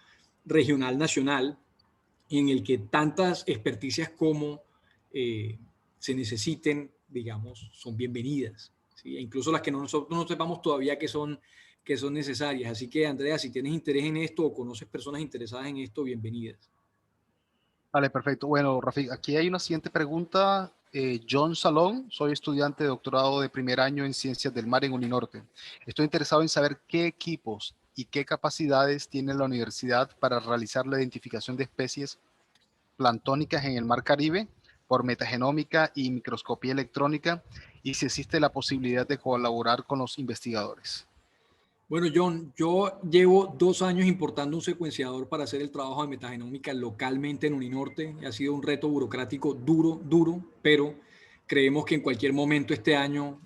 regional, nacional, en el que tantas experticias como se necesiten, digamos, son bienvenidas, ¿sí? E incluso las que nosotros no sepamos todavía que son necesarias. Así que, Andrea, si tienes interés en esto o conoces personas interesadas en esto, bienvenidas. Vale, perfecto. Bueno, Rafik, aquí hay una siguiente pregunta. John Salón, soy estudiante de doctorado de primer año en Ciencias del Mar en Uninorte. Estoy interesado en saber qué equipos y qué capacidades tiene la universidad para realizar la identificación de especies planctónicas en el Mar Caribe por metagenómica y microscopía electrónica y si existe la posibilidad de colaborar con los investigadores. Bueno, John, yo llevo 2 años importando un secuenciador para hacer el trabajo de metagenómica localmente en Uninorte. Ha sido un reto burocrático duro, pero creemos que en cualquier momento este año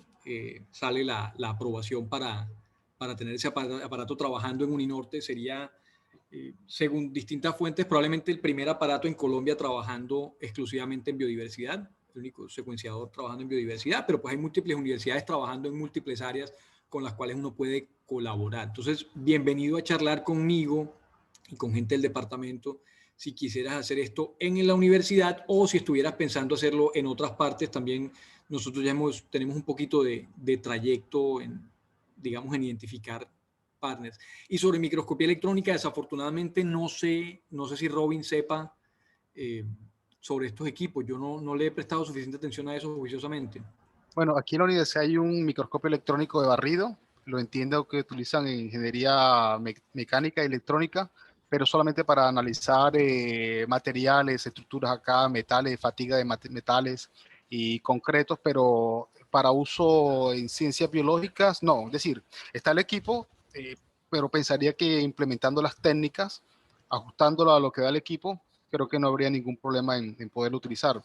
sale la aprobación para tener ese aparato trabajando en Uninorte. Sería, según distintas fuentes, probablemente el primer aparato en Colombia trabajando exclusivamente en biodiversidad, el único secuenciador trabajando en biodiversidad, pero pues hay múltiples universidades trabajando en múltiples áreas con las cuales uno puede colaborar. Entonces, bienvenido a charlar conmigo y con gente del departamento si quisieras hacer esto en la universidad o si estuvieras pensando hacerlo en otras partes. También nosotros ya tenemos un poquito de trayecto en, digamos, en identificar partners. Y sobre microscopía electrónica, desafortunadamente no sé si Robin sepa eh, sobre estos equipos. Yo no le he prestado suficiente atención a eso juiciosamente. Bueno, aquí en la universidad hay un microscopio electrónico de barrido, lo entiendo que utilizan en ingeniería mecánica y electrónica, pero solamente para analizar materiales, estructuras acá, metales, fatiga de metales y concretos, pero para uso en ciencias biológicas, no. Es decir, está el equipo, pero pensaría que implementando las técnicas, ajustándolo a lo que da el equipo, creo que no habría ningún problema en poderlo utilizar.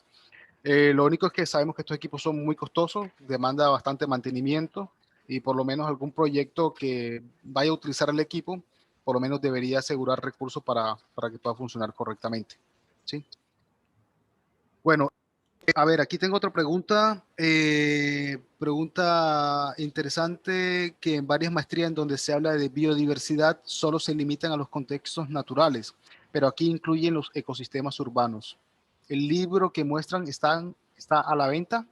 Lo único es que sabemos que estos equipos son muy costosos, demanda bastante mantenimiento y por lo menos algún proyecto que vaya a utilizar el equipo, por lo menos debería asegurar recursos para que pueda funcionar correctamente. ¿Sí? Bueno, a ver, aquí tengo otra pregunta. Pregunta interesante que en varias maestrías en donde se habla de biodiversidad solo se limitan a los contextos naturales, pero aquí incluyen los ecosistemas urbanos. El libro que muestran está a la venta.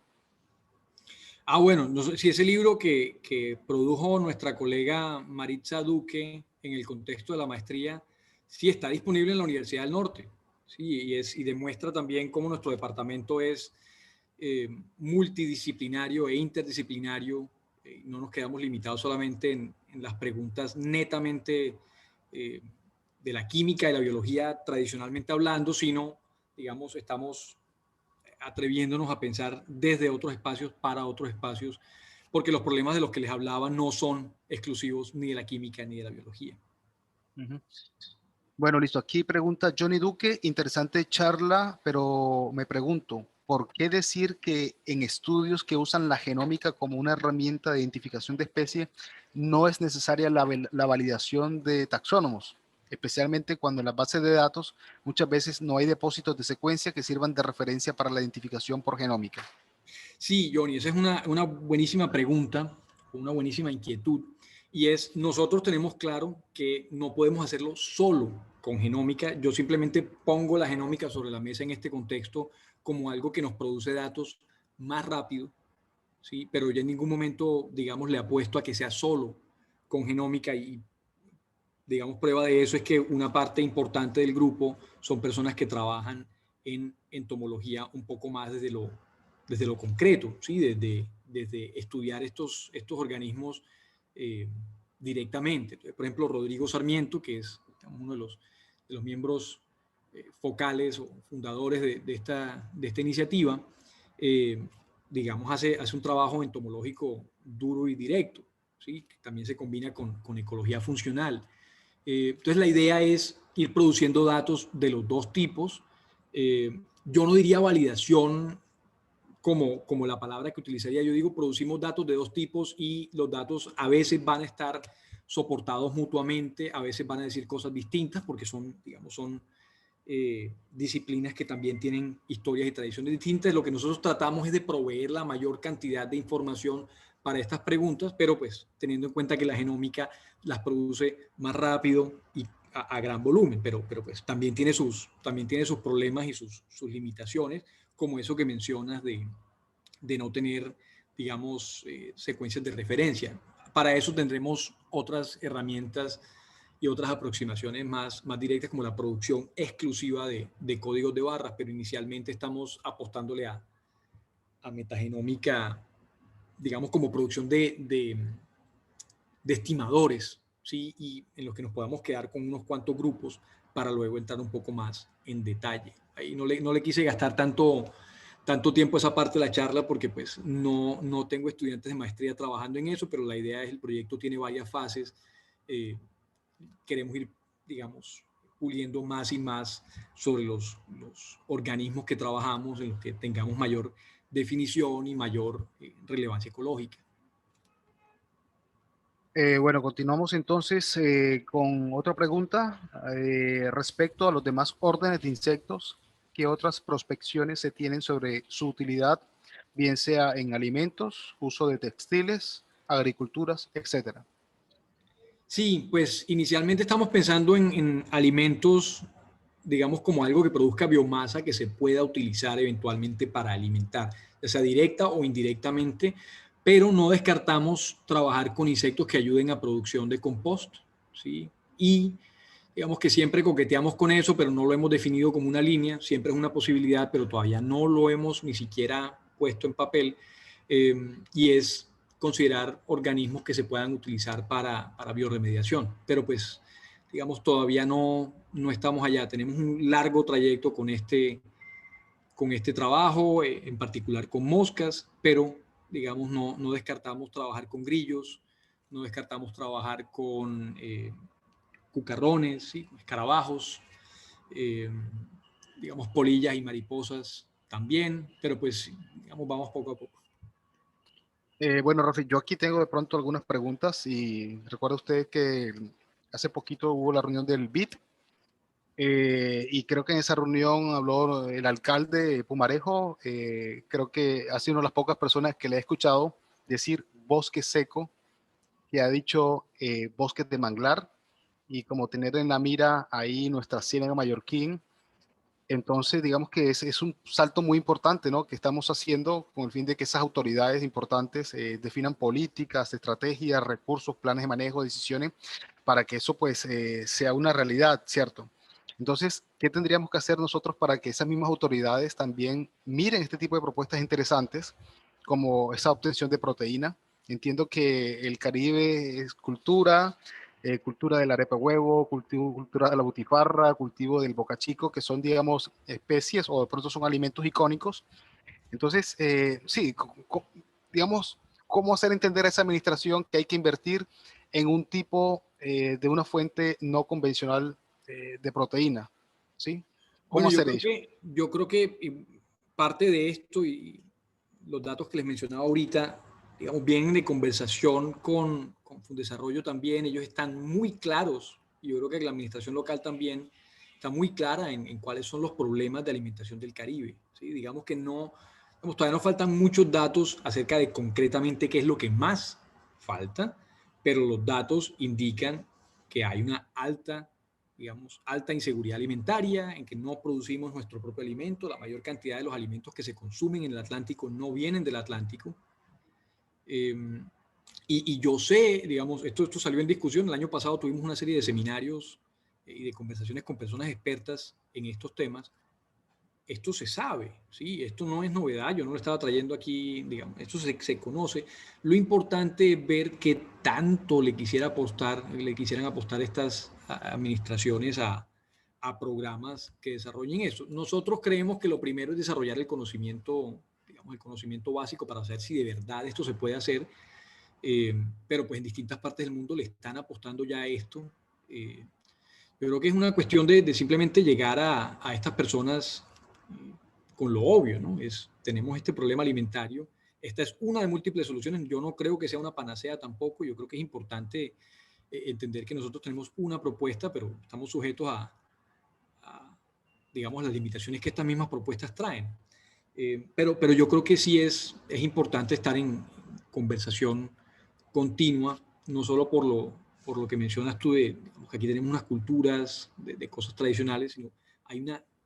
Bueno, no sé si ese libro que produjo nuestra colega Maritza Duque en el contexto de la maestría, sí está disponible en la Universidad del Norte, sí, y demuestra también cómo nuestro departamento es multidisciplinario e interdisciplinario. No nos quedamos limitados solamente en las preguntas netamente eh, de la química y la biología tradicionalmente hablando, sino, digamos, estamos atreviéndonos a pensar desde otros espacios para otros espacios, porque los problemas de los que les hablaba no son exclusivos ni de la química ni de la biología. Ujú. Bueno, listo. Aquí pregunta Johnny Duque, interesante charla, pero me pregunto, ¿por qué decir que en estudios que usan la genómica como una herramienta de identificación de especie no es necesaria la validación de taxónomos? Especialmente cuando en las bases de datos muchas veces no hay depósitos de secuencia que sirvan de referencia para la identificación por genómica. Sí, Johnny, esa es una buenísima pregunta, una buenísima inquietud. Y es, nosotros tenemos claro que no podemos hacerlo solo con genómica. Yo simplemente pongo la genómica sobre la mesa en este contexto como algo que nos produce datos más rápido, ¿sí? Pero yo en ningún momento, digamos, le apuesto a que sea solo con genómica y, digamos, prueba de eso es que una parte importante del grupo son personas que trabajan en entomología un poco más desde lo concreto, ¿sí? Desde estudiar estos organismos directamente. Entonces, por ejemplo, Rodrigo Sarmiento, que es uno de los miembros focales o fundadores de esta iniciativa, digamos, hace un trabajo entomológico duro y directo, ¿sí? Que también se combina con ecología funcional. Entonces, la idea es ir produciendo datos de los dos tipos. Yo no diría validación como la palabra que utilizaría. Yo digo, producimos datos de dos tipos y los datos a veces van a estar soportados mutuamente, a veces van a decir cosas distintas porque son, digamos, son disciplinas que también tienen historias y tradiciones distintas. Lo que nosotros tratamos es de proveer la mayor cantidad de información para estas preguntas, pero pues teniendo en cuenta que la genómica las produce más rápido y a gran volumen, pero pues también tiene sus problemas y sus limitaciones, como eso que mencionas de no tener, digamos, secuencias de referencia. Para eso tendremos otras herramientas y otras aproximaciones más directas, como la producción exclusiva de códigos de barras, pero inicialmente estamos apostándole a metagenómica, digamos, como producción de estimadores, ¿sí? Y en los que nos podamos quedar con unos cuantos grupos para luego entrar un poco más en detalle. Ahí no le quise gastar tanto tiempo a esa parte de la charla porque pues no tengo estudiantes de maestría trabajando en eso, pero la idea es, el proyecto tiene varias fases. Queremos ir, digamos, puliendo más y más sobre los organismos que trabajamos, en los que tengamos mayor definición y mayor relevancia ecológica. Bueno, continuamos entonces con otra pregunta respecto a los demás órdenes de insectos. ¿Qué otras prospecciones se tienen sobre su utilidad, bien sea en alimentos, uso de textiles, agriculturas, etcétera? Sí, pues inicialmente estamos pensando en alimentos, digamos, como algo que produzca biomasa que se pueda utilizar eventualmente para alimentar, ya sea directa o indirectamente, pero no descartamos trabajar con insectos que ayuden a producción de compost, ¿sí? Y digamos que siempre coqueteamos con eso, pero no lo hemos definido como una línea, siempre es una posibilidad, pero todavía no lo hemos ni siquiera puesto en papel, y es considerar organismos que se puedan utilizar para bioremediación. Pero pues, digamos, todavía no estamos allá. Tenemos un largo trayecto con este trabajo, en particular con moscas, pero, digamos, no descartamos trabajar con grillos, no descartamos trabajar con cucarrones, ¿sí? Escarabajos, eh, digamos, polillas y mariposas también, pero pues, digamos, vamos poco a poco. Bueno, Rafi, yo aquí tengo de pronto algunas preguntas y recuerda usted que hace poquito hubo la reunión del BIT y creo que en esa reunión habló el alcalde de Pumarejo. Creo que ha sido una de las pocas personas que le he escuchado decir bosque seco, que ha dicho bosques de manglar y como tener en la mira ahí nuestra Ciénaga Mallorquín. Entonces, digamos que es un salto muy importante, ¿no? Que estamos haciendo con el fin de que esas autoridades importantes definan políticas, estrategias, recursos, planes de manejo, decisiones, para que eso pues sea una realidad, ¿cierto? Entonces, ¿qué tendríamos que hacer nosotros para que esas mismas autoridades también miren este tipo de propuestas interesantes, como esa obtención de proteína? Entiendo que el Caribe es cultura, cultura del arepa huevo, cultura de la butifarra, cultivo del bocachico, que son, digamos, especies o de pronto son alimentos icónicos. Entonces, sí, digamos, cómo hacer entender a esa administración que hay que invertir en un tipo de una fuente no convencional de proteína, ¿sí? ¿Cómo Bueno, hacer eso? yo creo que parte de esto y los datos que les mencionaba ahorita, digamos, vienen de conversación con Fundesarrollo también. Ellos están muy claros, y yo creo que la administración local también está muy clara en cuáles son los problemas de alimentación del Caribe, ¿sí? Digamos que digamos, todavía nos faltan muchos datos acerca de concretamente qué es lo que más falta, pero los datos indican que hay una alta inseguridad alimentaria, en que no producimos nuestro propio alimento. La mayor cantidad de los alimentos que se consumen en el Atlántico no vienen del Atlántico. Y yo sé, digamos, esto salió en discusión. El año pasado tuvimos una serie de seminarios y de conversaciones con personas expertas en estos temas. esto se sabe, ¿sí? Esto no es novedad, yo no lo estaba trayendo aquí, digamos, esto se conoce. Lo importante es ver qué tanto le quisieran apostar estas administraciones a programas que desarrollen eso. Nosotros creemos que lo primero es desarrollar el conocimiento, digamos, el conocimiento básico para saber si de verdad esto se puede hacer, pero pues en distintas partes del mundo le están apostando ya a esto. Yo creo que es una cuestión de simplemente llegar a estas personas con lo obvio, ¿no? Tenemos este problema alimentario. Esta es una de múltiples soluciones. Yo no creo que sea una panacea tampoco. Yo creo que es importante entender que nosotros tenemos una propuesta, pero estamos sujetos digamos, las limitaciones que estas mismas propuestas traen. Pero yo creo que sí es importante estar en conversación continua, no solo por lo que mencionas tú, digamos, que aquí tenemos unas culturas de cosas tradicionales, sino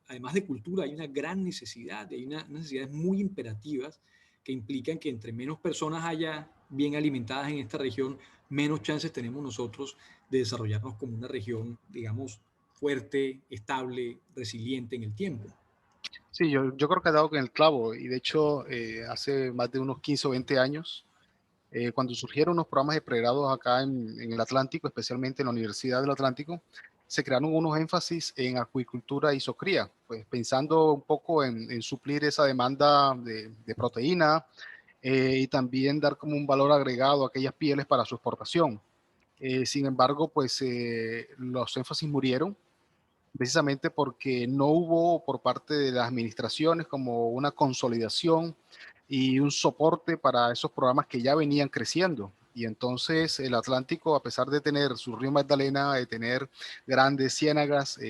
además de cultura, hay una gran necesidad, hay unas necesidades muy imperativas que implican que entre menos personas haya bien alimentadas en esta región, menos chances tenemos nosotros de desarrollarnos como una región, digamos, fuerte, estable, resiliente en el tiempo. Sí, yo creo que ha dado en el clavo y de hecho hace más de unos 15 o 20 años, cuando surgieron unos programas de pregrado acá en el Atlántico, especialmente en la Universidad del Atlántico, se crearon unos énfasis en acuicultura y zoocría, pues pensando un poco en suplir esa demanda de proteína y también dar como un valor agregado a aquellas pieles para su exportación. Sin embargo, pues los énfasis murieron precisamente porque no hubo por parte de las administraciones como una consolidación y un soporte para esos programas que ya venían creciendo. Y entonces el Atlántico, a pesar de tener su río Magdalena, de tener grandes ciénagas,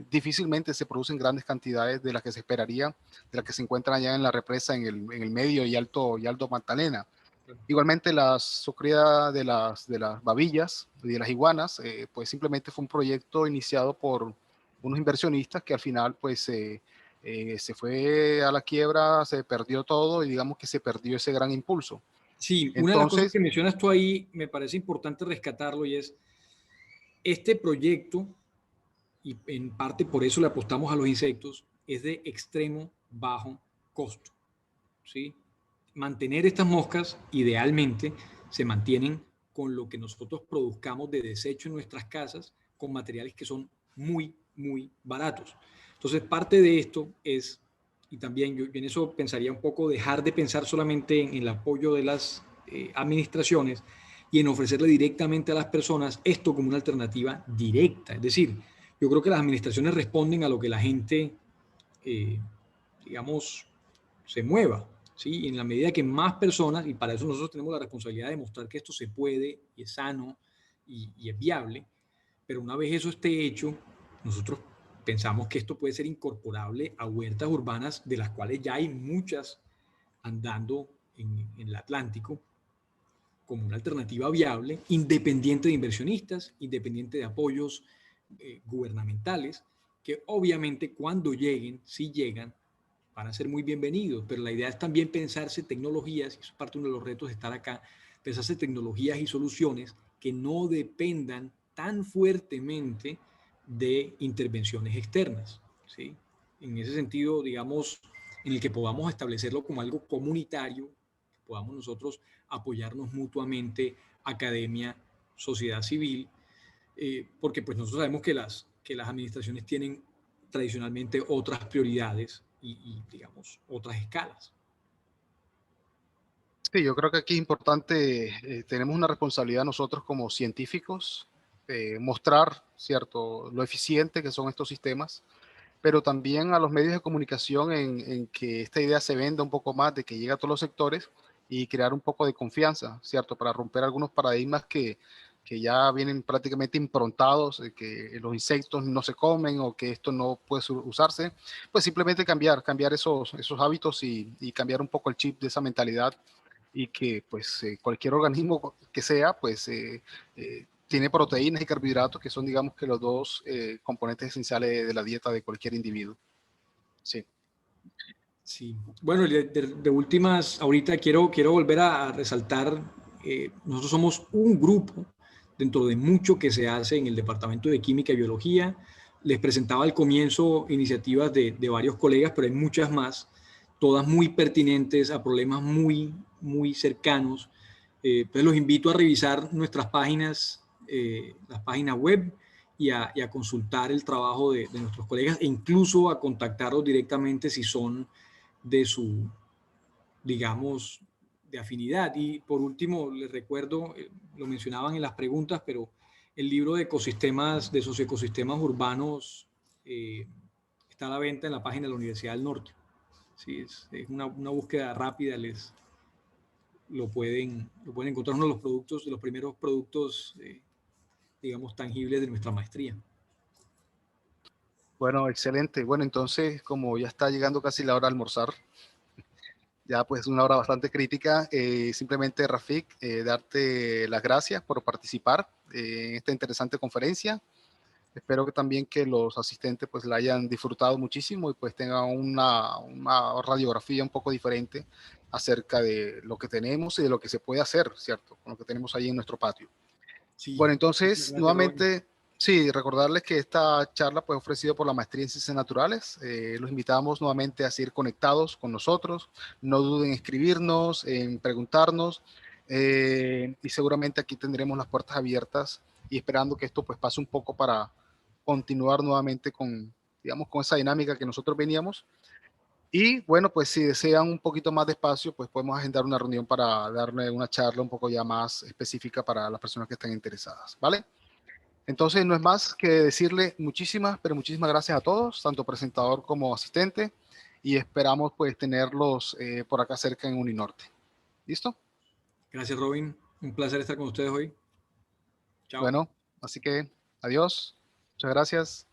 difícilmente se producen grandes cantidades de las que se esperaría, de las que se encuentran allá en la represa en el medio y alto Magdalena. Igualmente la sucría de las babillas y de las iguanas, pues simplemente fue un proyecto iniciado por unos inversionistas que al final pues se fue a la quiebra, se perdió todo y digamos que se perdió ese gran impulso. Sí, una de las cosas Entonces, que mencionas tú ahí me parece importante rescatarlo y es este proyecto, y en parte por eso le apostamos a los insectos, es de extremo bajo costo, ¿sí? Mantener estas moscas idealmente se mantienen con lo que nosotros produzcamos de desecho en nuestras casas, con materiales que son muy, muy baratos. Entonces, parte de esto es, y también yo en eso pensaría un poco, dejar de pensar solamente en el apoyo de las administraciones y en ofrecerle directamente a las personas esto como una alternativa directa. Es decir, yo creo que las administraciones responden a lo que la gente, eh, digamos, se mueva. ¿Sí? Y en la medida que más personas, y para eso nosotros tenemos la responsabilidad de demostrar que esto se puede y es sano y es viable, pero una vez eso esté hecho, nosotros pensamos que esto puede ser incorporable a huertas urbanas, de las cuales ya hay muchas andando en el Atlántico, como una alternativa viable, independiente de inversionistas, independiente de apoyos gubernamentales, que obviamente cuando lleguen, si llegan, van a ser muy bienvenidos, pero la idea es también pensarse tecnologías, y eso es parte de uno de los retos de estar acá, pensarse tecnologías y soluciones que no dependan tan fuertemente de intervenciones externas, ¿sí? En ese sentido, digamos, en el que podamos establecerlo como algo comunitario, podamos nosotros apoyarnos mutuamente, academia, sociedad civil, porque pues nosotros sabemos que las administraciones tienen tradicionalmente otras prioridades digamos, otras escalas. sí, yo creo que aquí es importante, tenemos una responsabilidad nosotros como científicos, mostrar, ¿cierto?, lo eficiente que son estos sistemas, pero también a los medios de comunicación en que esta idea se venda un poco más, de que llegue a todos los sectores y crear un poco de confianza, ¿cierto? Para romper algunos paradigmas que ya vienen prácticamente improntados, de que los insectos no se comen o que esto no puede usarse, pues simplemente cambiar esos hábitos y cambiar un poco el chip de esa mentalidad y que pues cualquier organismo que sea, pues tiene proteínas y carbohidratos que son, digamos, que los dos componentes esenciales de la dieta de cualquier individuo. Sí. Sí. Bueno, de últimas, ahorita quiero volver a resaltar, nosotros somos un grupo dentro de mucho que se hace en el Departamento de Química y Biología. les presentaba al comienzo iniciativas de varios colegas, pero hay muchas más, todas muy pertinentes a problemas muy cercanos. Entonces los invito a revisar nuestras páginas, las páginas web y a consultar el trabajo de nuestros colegas e incluso a contactarlos directamente si son de su, digamos, de afinidad. Y por último, les recuerdo, lo mencionaban en las preguntas, pero el libro de ecosistemas, de socioecosistemas urbanos, está a la venta en la página de la Universidad del Norte. Sí, es una búsqueda rápida, lo pueden encontrar, uno de los productos, de los primeros productos, digamos, tangibles de nuestra maestría. Bueno, excelente. Bueno, entonces, como ya está llegando casi la hora de almorzar, ya pues una hora bastante crítica, simplemente Rafik, darte las gracias por participar en esta interesante conferencia. Espero que también que los asistentes pues la hayan disfrutado muchísimo y pues tengan una radiografía un poco diferente acerca de lo que tenemos y de lo que se puede hacer, ¿cierto? Con lo que tenemos ahí en nuestro patio. Sí, Bueno, muchas entonces, gracias, Robin. nuevamente, sí, recordarles que esta charla pues ofrecida por la Maestría en Ciencias Naturales. Los invitamos nuevamente a seguir conectados con nosotros. No duden en escribirnos, en preguntarnos, y seguramente aquí tendremos las puertas abiertas y esperando que esto pues pase un poco para continuar nuevamente con, digamos, con esa dinámica que nosotros veníamos. Y bueno, pues si desean un poquito más de espacio, pues podemos agendar una reunión para darle una charla un poco ya más específica para las personas que están interesadas, ¿vale? Entonces no es más que decirle muchísimas, pero muchísimas gracias a todos, tanto presentador como asistente, y esperamos pues tenerlos por acá cerca en Uninorte. ¿Listo? Gracias, Robin. Un placer estar con ustedes hoy. Chao. Bueno, así que adiós, muchas gracias.